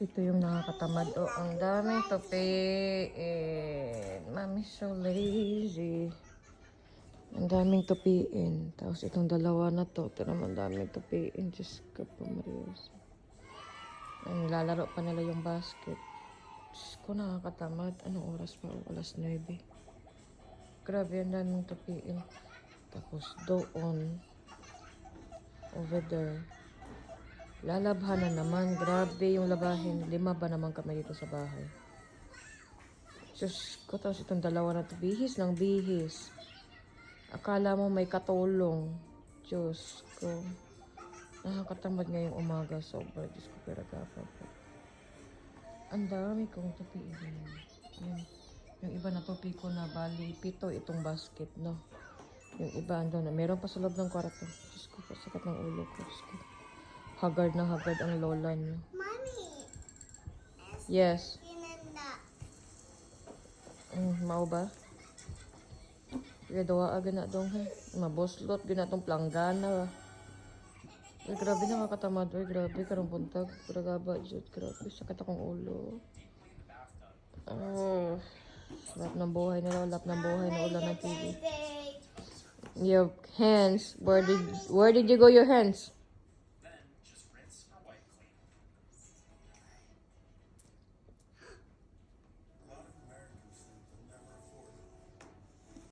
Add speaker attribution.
Speaker 1: Ito yung nakakatamad. Oh, ang daming tupiin. Mommy's so lazy. Ang daming tupiin. Tapos itong dalawa na to. Ito naman daming tupiin. Diyos ko po, Marius. Ang lalaro pa nila yung basket. Diyos ko, nakakatamad. Anong oras pa? Oh, alas 9. Grabe, ang daming tupiin. Tapos doon. Over there. Lalabhan na naman. Grabe yung labahin. 5 ba naman kami dito sa bahay. Diyos ko, tapos itong dalawa na to. Bihis ng bihis. Akala mo may katulong. Diyos ko. Nakakatamad ngayong umaga. Sobra. Diyos ko, pero kapag. Ang dami kong tupiin. Yung iba na tupi ko na bali. 7 itong basket, no? Yung iba ando na. Meron pa sa loob ng kwarto. Diyos ko, pasakit ng ulo ko. Diyos ko. Haggard na haggard ang lola niyo.
Speaker 2: Mommy.
Speaker 1: Yes.
Speaker 2: Pinanda.
Speaker 1: Mao ba? Kaya dawa agad na dong he. Maboslot, ginatong planggana. Ay, grabe nakakatamad. Ay, grabe. Karong buntag. Gragaba, Diyos. Grabe. Sakit akong ulo. Oh. Lap ng buhay nila. Lap ng buhay na ulan ng TV. Your hands. Where did you go your hands?